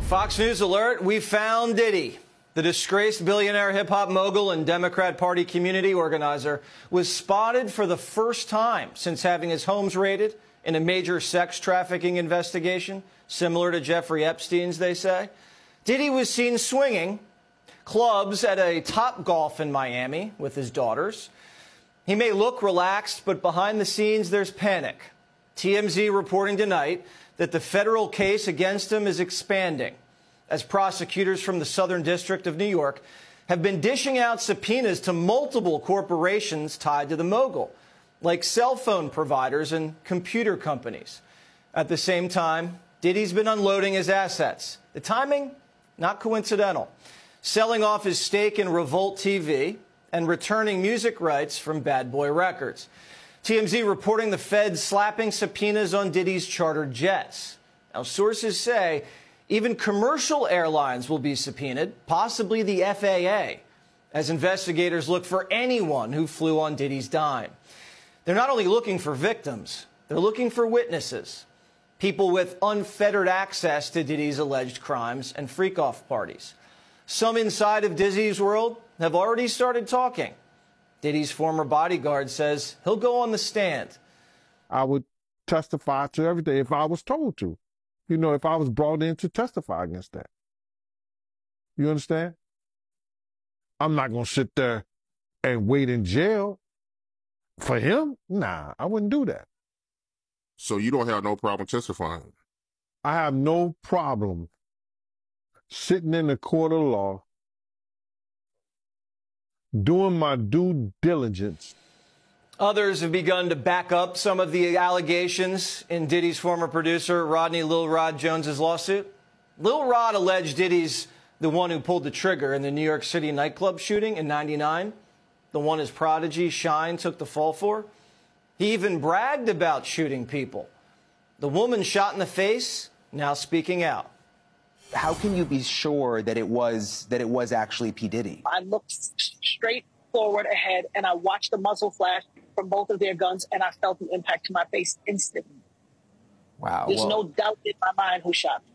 Fox News alert, we found Diddy. The disgraced billionaire hip-hop mogul and Democrat Party community organizer was spotted for the first time since having his homes raided in a major sex trafficking investigation, similar to Jeffrey Epstein's, they say. Diddy was seen swinging clubs at a Topgolf in Miami with his daughters. He may look relaxed, but behind the scenes, there's panic. TMZ reporting tonight that the federal case against him is expanding as prosecutors from the Southern District of New York have been dishing out subpoenas to multiple corporations tied to the mogul, like cell phone providers and computer companies. At the same time, Diddy's been unloading his assets. The timing, not coincidental. Selling off his stake in Revolt TV and returning music rights from Bad Boy Records. TMZ reporting the Fed slapping subpoenas on Diddy's chartered jets. Now, sources say even commercial airlines will be subpoenaed, possibly the FAA, as investigators look for anyone who flew on Diddy's dime. They're not only looking for victims, they're looking for witnesses, people with unfettered access to Diddy's alleged crimes and freak-off parties. Some inside of Diddy's world have already started talking. Diddy's former bodyguard says he'll go on the stand. I would testify to everything if I was told to. You know, if I was brought in to testify against that. You understand? I'm not going to sit there and wait in jail for him. Nah, I wouldn't do that. So you don't have no problem testifying? I have no problem sitting in the court of law, doing my due diligence. Others have begun to back up some of the allegations in Diddy's former producer, Rodney Lil Rod Jones's lawsuit. Lil Rod alleged Diddy's the one who pulled the trigger in the New York City nightclub shooting in '99, the one his prodigy, Shine, took the fall for. He even bragged about shooting people. The woman shot in the face, now speaking out. How can you be sure that it was actually P. Diddy? I looked straight forward ahead, and I watched the muzzle flash from both of their guns, and I felt the impact to my face instantly. Wow. There's no doubt in my mind who shot me.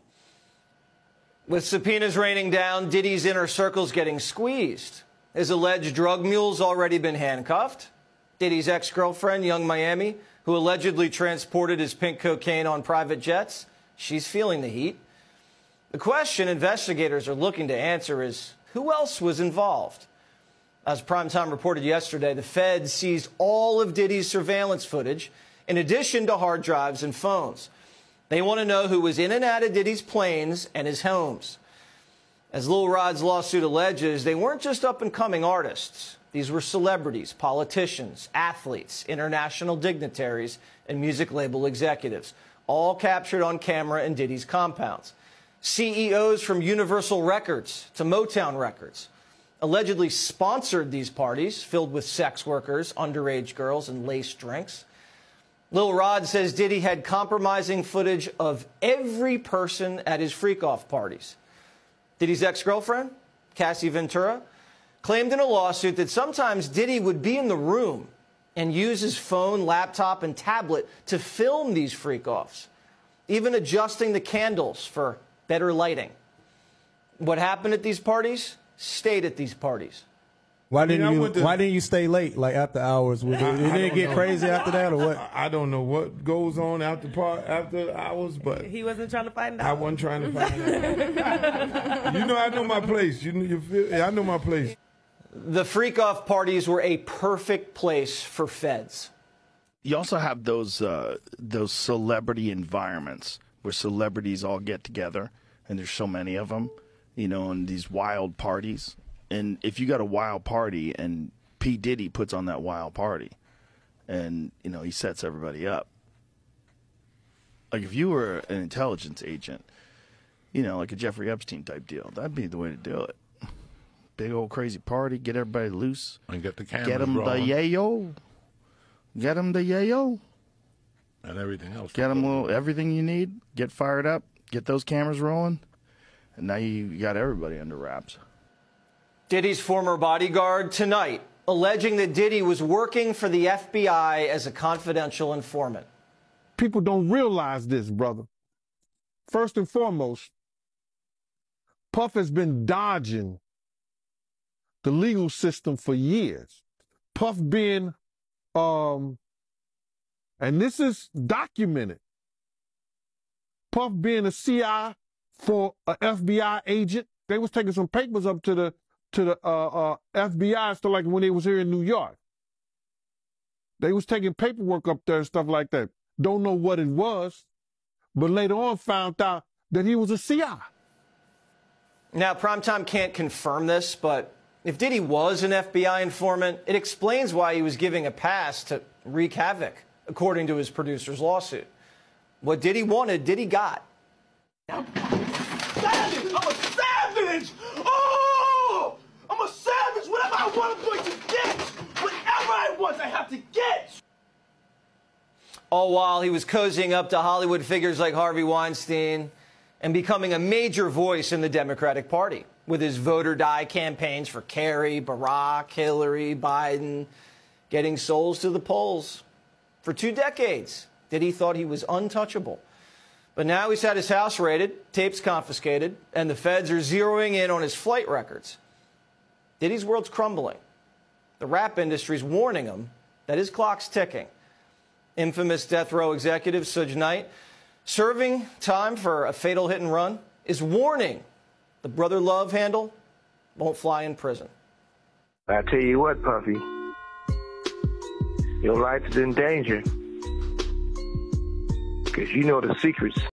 With subpoenas raining down, Diddy's inner circle's getting squeezed. His alleged drug mule's already been handcuffed. Diddy's ex-girlfriend, Young Miami, who allegedly transported his pink cocaine on private jets, she's feeling the heat. The question investigators are looking to answer is, who else was involved? As Primetime reported yesterday, the Fed seized all of Diddy's surveillance footage, in addition to hard drives and phones. They want to know who was in and out of Diddy's planes and his homes. As Lil Rod's lawsuit alleges, they weren't just up-and-coming artists. These were celebrities, politicians, athletes, international dignitaries, and music label executives, all captured on camera in Diddy's compounds. CEOs from Universal Records to Motown Records allegedly sponsored these parties filled with sex workers, underage girls, and laced drinks. Lil Rod says Diddy had compromising footage of every person at his freak-off parties. Diddy's ex-girlfriend, Cassie Ventura, claimed in a lawsuit that sometimes Diddy would be in the room and use his phone, laptop, and tablet to film these freak-offs, even adjusting the candles for better lighting. What happened at these parties stayed at these parties. Why didn't you stay late, like after hours? Did it get crazy after that, or what? I don't know what goes on after hours, but he wasn't trying to find out. I wasn't trying to find out. You know, I know my place. I know my place. The freak-off parties were a perfect place for feds. You also have those celebrity environments where celebrities all get together, and there's so many of them, you know, in these wild parties. And if you got a wild party and P. Diddy puts on that wild party and, you know, he sets everybody up. Like if you were an intelligence agent, you know, like a Jeffrey Epstein type deal, that'd be the way to do it. Big old crazy party, get everybody loose. And get the cameras Get them rolling. the yayo. Get them the yayo. And everything else. Get them everything you need. Get fired up. Get those cameras rolling. And now you got everybody under wraps. Diddy's former bodyguard tonight alleging that Diddy was working for the FBI as a confidential informant. People don't realize this, brother. First and foremost, Puff has been dodging the legal system for years. Puff being, and this is documented, Puff being a CI for an FBI agent. They was taking some papers up to the FBI, so like when they was here in New York. They was taking paperwork up there and stuff like that. Don't know what it was, but later on found out that he was a CI. Now, Primetime can't confirm this, but if Diddy was an FBI informant, it explains why he was giving a pass to wreak havoc, according to his producer's lawsuit. What Diddy wanted, Diddy got. Savage! I'm a savage! Oh! I'm a savage! Whatever I want, I'm going to get! Whatever I want, I have to get! All while he was cozying up to Hollywood figures like Harvey Weinstein and becoming a major voice in the Democratic Party with his vote or die campaigns for Kerry, Barack, Hillary, Biden, getting souls to the polls. For 2 decades, Diddy thought he was untouchable. But now he's had his house raided, tapes confiscated, and the feds are zeroing in on his flight records. Diddy's world's crumbling. The rap industry's warning him that his clock's ticking. Infamous death row executive Suge Knight, serving time for a fatal hit and run, is warning the Brother Love handle won't fly in prison. I tell you what, Puffy, your life is in danger because you know the secrets